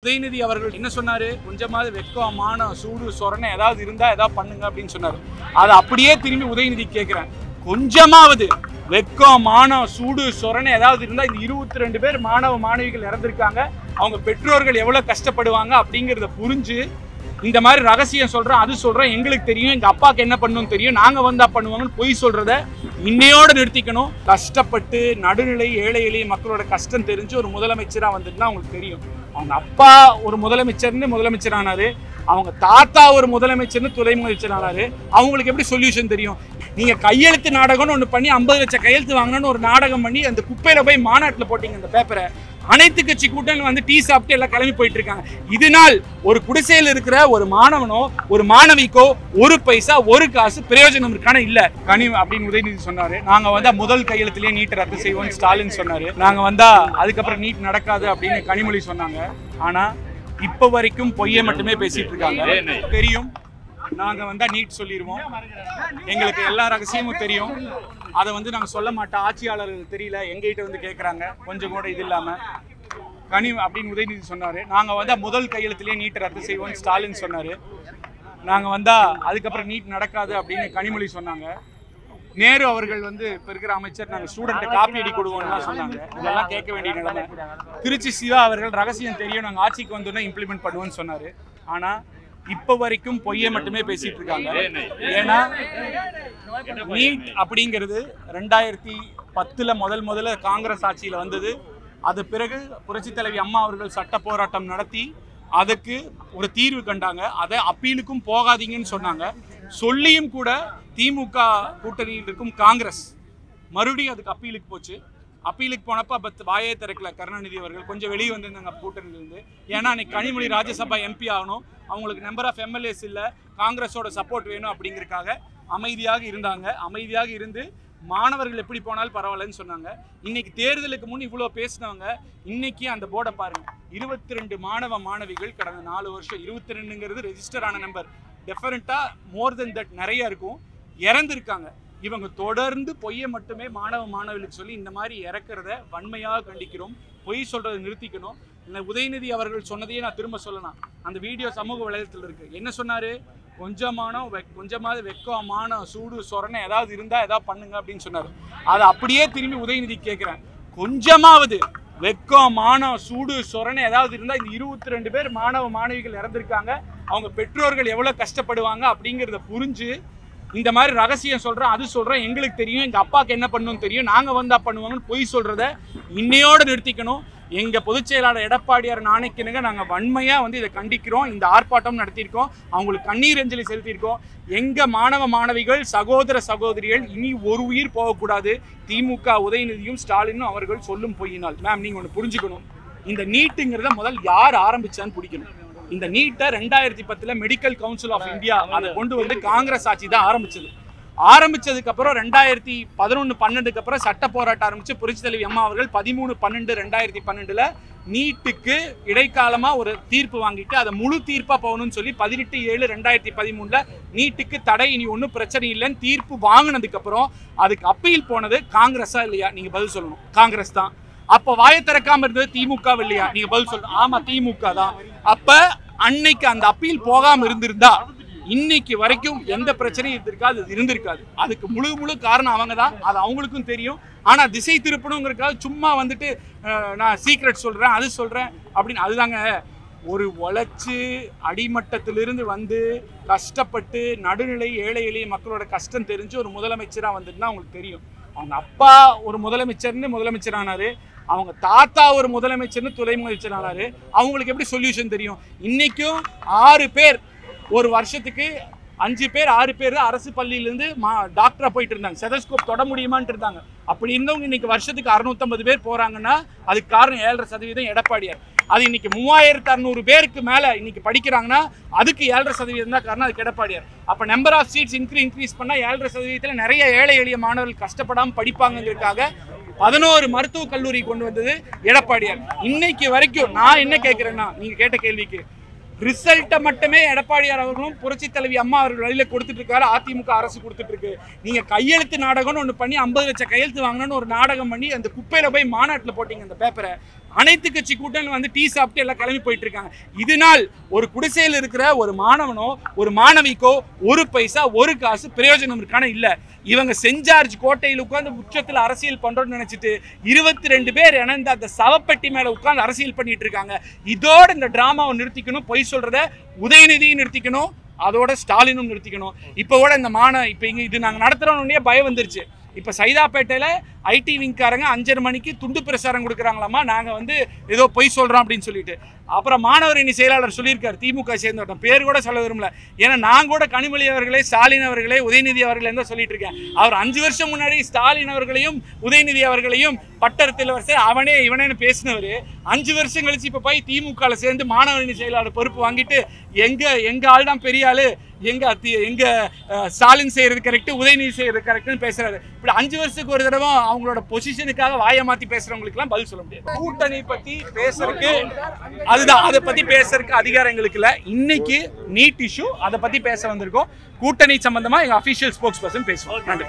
உதயநிதி அவர்கள் என்ன சொன்னாரு? கொஞ்சமாவது வெக்கம், மானம், சூடு, சொரணை ஏதாவது இருந்தா ஏதாவது பண்ணுங்க அப்படின்னு சொன்னாரு. அதை அப்படியே திரும்பி உதயநிதி கேட்கிறேன். கொஞ்சமாவது வெக்கம், மானம், சூடு, சொரணை ஏதாவது இருந்தா இந்த 22 பேர் மாணவ மாணவிகள் இறந்திருக்காங்க, அவங்க பெற்றோர்கள் எவ்வளவு கஷ்டப்படுவாங்க அப்படிங்கிறத புரிஞ்சு இந்த மாதிரி ரகசியம் சொல்றேன், அது சொல்றேன், எங்களுக்கு தெரியும், எங்க அப்பாவுக்கு என்ன பண்ணணும்னு தெரியும், நாங்க வந்தா பண்ணுவாங்கன்னு பொய் சொல்றத இன்னையோட நிறுத்திக்கணும். கஷ்டப்பட்டு நடுநிலை ஏழை எளிய மக்களோட கஷ்டம் தெரிஞ்சு ஒரு முதலமைச்சரா வந்துட்டுனா அவங்களுக்கு தெரியும். அவங்க அப்பா ஒரு முதலமைச்சர்னு முதலமைச்சர் ஆனாரு, அவங்க தாத்தா ஒரு முதலமைச்சர்னு துணை முதலமைச்சர் ஆனாரு. அவங்களுக்கு எப்படி சொல்யூஷன் தெரியும்? நீங்க கையெழுத்து நாடகம்னு ஒன்று பண்ணி 50 லட்சம் கையெழுத்து வாங்கணும்னு ஒரு நாடகம் பண்ணி அந்த குப்பையில போய் மாநாட்டில் போட்டீங்க. அந்த பேப்பரை அனைத்து கட்சி கூட்டணி வந்து டீ சாப்பிட்டு எல்லாம் கிளம்பி போயிட்டு இருக்காங்க. இதனால் ஒரு குடிசையில் இருக்கிற ஒரு மாணவனோ ஒரு மாணவிக்கோ ஒரு பைசா ஒரு காசு பிரயோஜனம் இருக்கான இல்ல. கனி அப்படின்னு உதயநிதி சொன்னாரு. நாங்க வந்தா முதல் கையெழுத்திலேயே நீட் ரத்து செய்வோம் ஸ்டாலின் சொன்னாரு. நாங்க வந்தா அதுக்கப்புறம் நீட் நடக்காது அப்படின்னு கனிமொழி சொன்னாங்க. ஆனா இப்ப வரைக்கும் பொய்யை மட்டுமே பேசிட்டு இருக்காங்க. தெரியும் நாங்க வந்தா நீட் சொல்லிடுவோம், எங்களுக்கு எல்லா ரகசியமும் தெரியும், அதை வந்து நாங்க சொல்ல மாட்டோம், ஆட்சியாளர்கள் தெரியல, எங்ககிட்ட வந்து கேட்கறாங்க, கொஞ்சம் கூட இது இல்லாம. கனி அப்படின்னு உதயநிதி சொன்னாரு. நாங்க வந்தா முதல் கையெழுத்திலேயே நீட் ரத்து செய்வோம் ஸ்டாலின் சொன்னாரு. நாங்க வந்தா அதுக்கப்புறம் நீட் நடக்காது அப்படின்னு கனிமொழி சொன்னாங்க. நேரு அவர்கள் வந்து இப்ப இருக்கிற அமைச்சர் நாங்க ஸ்டூடெண்ட் காப்பி அடி கொடுவோம்லாம் சொன்னாங்க. இதெல்லாம் கேட்க வேண்டிய நிலைமை. திருச்சி சிவா அவர்கள் ரகசியம் தெரியும், நாங்க ஆட்சிக்கு வந்தோம்னா இம்ப்ளிமெண்ட் பண்ணுவோம்னு சொன்னாரு. ஆனா இப்ப வரைக்கும் பொய்யை மட்டுமே பேசிட்டு இருக்காங்க. ஏன்னா நீட் அப்படிங்கிறது 2010 முதல்ல காங்கிரஸ் ஆட்சியில வந்தது. அது பிறகு புரட்சி தலைவி அம்மா அவர்கள் சட்ட போராட்டம் நடத்தி அதுக்கு ஒரு தீர்வு கண்டாங்க. அதை அப்பீலுக்கும் போகாதீங்கன்னு சொன்னாங்க. சொல்லியும் கூட திமுக கூட்டணியில் இருக்கும் காங்கிரஸ் மறுபடியும் அதுக்கு அப்பீலுக்கு போச்சு. அப்பீலுக்கு போனப்ப அப்ப வாயே திறக்கல கருணாநிதி அவர்கள், கொஞ்சம் வெளியே வந்திருந்தாங்க கூட்டணியிலிருந்து. ஏன்னா அன்னைக்கு கனிமொழி ராஜ்யசபா எம்பி ஆகணும், அவங்களுக்கு நம்பர் ஆஃப் எம்எல்ஏஸ் இல்லை, காங்கிரஸோட சப்போர்ட் வேணும் அப்படிங்கிறதுக்காக அமைதியாக இருந்தாங்க. அமைதியாக இருந்து மாணவர்கள் எப்படி போனாலும் பரவாயில்லன்னு சொன்னாங்க. இன்னைக்கு தேர்தலுக்கு முன் இவ்வளோ பேசினவங்க இன்னைக்கு அந்த போர்டை பாருங்க. 22 மாணவ மாணவிகள் கடந்த 4 வருஷம், 22ங்கிறது ரெஜிஸ்டர் ஆன நம்பர், டெஃபரெண்டா மோர் தென் தட் நிறைய இருக்கும், இறந்துருக்காங்க. இவங்க தொடர்ந்து பொய்யை மட்டுமே மாணவ மாணவிகளுக்கு சொல்லி இந்த மாதிரி இறக்கிறத வன்மையாக கண்டிக்கிறோம். பொய் சொல்றதை நிறுத்திக்கணும். உதயநிதி அவர்கள் சொன்னதையே நான் திரும்ப சொல்லலாம். அந்த வீடியோ சமூக வலைதளத்தில் இருக்கு. என்ன சொன்னாரு? கொஞ்சமாவது வெக்கம், மானம், சூடு, சொரணை ஏதாவது இருந்தா ஏதாவது பண்ணுங்க அப்படின்னு சொன்னாரு. அதை அப்படியே திரும்பி உதயநிதி கேட்கிறேன். கொஞ்சமாவது வெக்கம், மானம், சூடு, சொரணை ஏதாவது இருந்தா இந்த 22 பேர் மாணவ மாணவிகள் இறந்திருக்காங்க, அவங்க பெற்றோர்கள் எவ்வளவு கஷ்டப்படுவாங்க அப்படிங்கிறத புரிஞ்சு இந்த மாதிரி ரகசியம் சொல்றேன், அது சொல்றேன், எங்களுக்கு தெரியும், எங்க அப்பாவுக்கு என்ன பண்ணணும்னு தெரியும், நாங்க வந்தா பண்ணுவாங்கன்னு பொய் சொல்றத இன்னையோட நிறுத்திக்கணும். எங்க பொதுச் செயலாளர் எடப்பாடியார் நாளைக்குனுங்க நாங்க வன்மையா வந்து இதை கண்டிக்கிறோம். இந்த ஆர்ப்பாட்டம் நடத்தியிருக்கோம், அவங்களுக்கு கண்ணீர் அஞ்சலி செலுத்தியிருக்கோம். எங்க மாணவ மாணவிகள் சகோதர சகோதரிகள் இனி ஒரு உயிர் போகக்கூடாது. திமுக உதயநிதியும் ஸ்டாலினும் அவர்கள் சொல்லும் பொய்யினால். மேம் நீங்க ஒன்று புரிஞ்சுக்கணும், இந்த நீட்டுங்கிறத முதல் யார் ஆரம்பிச்சான்னு பிடிக்கணும். இந்த நீட்டை 2010 மெடிக்கல் கவுன்சில் ஆஃப் இந்தியா அதை கொண்டு வந்து காங்கிரஸ் ஆட்சி தான் ஆரம்பிச்சது. ஆரம்பிச்சதுக்கு அப்புறம் 2011-12 அப்புறம் சட்ட போராட்டம் ஆரம்பிச்சு புரட்சி தலைவி அம்மா அவர்கள் 13/12/2012 நீட்டுக்கு இடைக்காலமா ஒரு தீர்ப்பு வாங்கிட்டு அதை முழு தீர்ப்பா போகணும்னு சொல்லி 18/7/2013 நீட்டுக்கு தடை, இனி ஒன்றும் பிரச்சனை இல்லைன்னு தீர்ப்பு வாங்கினதுக்கு அப்புறம் அதுக்கு அப்பீல் போனது காங்கிரஸா இல்லையா? நீங்க பதில் சொல்லணும். காங்கிரஸ் தான். அப்ப வாயை திறக்காம இருந்தது திமுக இல்லையா? நீங்க பதில் சொல்லணும். ஆமா திமுக தான். அப்ப அன்னைக்கு அந்த அப்பீல் போகாம இருந்திருந்தா இன்னைக்கு வரைக்கும் எந்த பிரச்சனையும் இருந்திருக்காது. அதுக்கு முழு காரணம் அவங்க தான், அது அவங்களுக்கும் தெரியும். ஆனா திசை திருப்பணுங்கிறதுக்காக சும்மா வந்துட்டு நான் சீக்ரெட் சொல்றேன், அது சொல்றேன் அப்படின்னு, அதுதாங்க ஒரு உழைச்சு அடிமட்டத்திலிருந்து வந்து கஷ்டப்பட்டு நடுநிலை ஏழை எளிய மக்களோட கஷ்டம் தெரிஞ்சு ஒரு முதலமைச்சரா வந்துட்டுனா அவங்களுக்கு தெரியும். அவங்க அப்பா ஒரு முதலமைச்சர்னு முதலமைச்சர் ஆனாரு, அவங்க தாத்தா ஒரு முதலமைச்சர்னு துணை முதலமைச்சர் ஆனாரு. அவங்களுக்கு எப்படி சொல்யூஷன் தெரியும்? இன்னைக்கும் 6 பேர் ஒரு வருஷத்துக்கு 5 பேர் 6 பேர் அரசு பள்ளியிலிருந்து டாக்டரா போயிட்டு இருந்தாங்க. செதஸ்கோப் தொட முடியுமான்னு இருந்தாங்க. அப்படி இருந்தவங்க இன்னைக்கு வருஷத்துக்கு 650 பேர் போறாங்கன்னா அதுக்கு காரணம் 7.5% எடப்பாடியார். அது இன்னைக்கு 3600 பேருக்கு மேல இன்னைக்கு படிக்கிறாங்கன்னா அதுக்கு 7.5% தான் காரணம், அதுக்கு எடப்பாடியார். அப்ப நம்பர் ஆஃப் சீட்ஸ் இன்க்ரீஸ் பண்ணா 7.5% நிறைய ஏழை எளிய மாணவர்கள் கஷ்டப்படாம படிப்பாங்கிறதுக்காக 11 மருத்துவக் கல்லூரி கொண்டு வந்தது எடப்பாடியார். இன்னைக்கு வரைக்கும் நான் என்ன கேட்கிறேன்னா, நீங்க கேட்ட கேள்விக்கு ரிசல்ட்டை மட்டுமே எடப்பாடியார் அவர்களும் புரட்சி தலைவி அம்மா அவர்கள் வழியில கொடுத்துட்டு இருக்காரு, அதிமுக அரசு கொடுத்துட்டு இருக்கு. நீங்க கையெழுத்து நாடகம்னு ஒன்று பண்ணி 50 லட்சம் கையெழுத்து வாங்கணும்னு ஒரு நாடகம் பண்ணி அந்த குப்பையில போய் மாநாட்டில் போட்டீங்க. அந்த பேப்பரை அனைத்து கட்சி கூட்டங்கள் வந்து டீ சாப்பிட்டு எல்லாம் கிளம்பி போயிட்டு இருக்காங்க. இதனால் ஒரு குடிசையில் இருக்கிற ஒரு மாணவனோ ஒரு மாணவிக்கோ ஒரு பைசா ஒரு காசு பிரயோஜனம் இருக்கான இல்ல. இவங்க செஞ்சார்ஜ் கோட்டையில் உட்கார்ந்து உச்சத்தில் அரசியல் பண்றோம்னு நினைச்சிட்டு 22 பேர் இணைந்து அந்த சவப்பெட்டி மேல உட்கார்ந்து அரசியல் பண்ணிட்டு இருக்காங்க. இதோட இந்த டிராமாவை நிறுத்திக்கணும், பொய் சொல்றத உதயநிதியும் நிறுத்திக்கணும், அதோட ஸ்டாலினும் நிறுத்திக்கணும். இப்போ கூட இந்த இப்போ இங்க இது நாங்கள் நடத்துறோன்னே பயம் வந்துருச்சு. இப்போ சைதாப்பேட்டையில் ஐடி விங்காரங்க 5:30 மணிக்கு துண்டு பிரசாரம் கொடுக்குறாங்களாமா, நாங்கள் வந்து ஏதோ பொய் சொல்கிறோம் அப்படின்னு சொல்லிட்டு. அப்புறம் மாணவர் அணி செயலாளர் சொல்லியிருக்காரு, திமுக சேர்ந்தவட்டம் பேர் கூட சொல்ல விரும்பல. ஏன்னா நான் கூட கனிமொழி அவர்களே, ஸ்டாலின் அவர்களே, உதயநிதி அவர்களே தான் சொல்லிட்டு இருக்கேன். அவர் 5 வருஷம் முன்னாடி ஸ்டாலின் அவர்களையும் உதயநிதி அவர்களையும் பட்டத்தில் வரிசை அவனே இவனேன்னு பேசினவர் 5 வருஷம் கழிச்சு இப்போ போய் திமுகவில் சேர்ந்து மாணவர் அணி செயலாளர் பொறுப்பு வாங்கிட்டு எங்க ஆள் தான் பெரிய ஆளு, எங்க ஸ்டாலின் செய்யறது கரெக்ட், உதயநிதி செய்யறது கரெக்ட்னு பேசுறாரு. இப்படி 5 வருஷத்துக்கு ஒரு தடவை அவங்களோட பொசிஷனுக்காக வாயை மாத்தி பேசுறவங்களுக்கு எல்லாம் பதில் சொல்ல முடியாது. கூட்டணி பத்தி பேசுறதுக்கு அதுதான், அதை பத்தி பேசுறதுக்கு அதிகாரம் எங்களுக்கு இல்ல. இன்னைக்கு நீட் இஷ்யூ அதை பத்தி பேச வந்திருக்கோம். கூட்டணி சம்பந்தமா எங்க அபிஷியல் ஸ்போக்ஸ் பர்சன் பேசுவோம். நன்றி.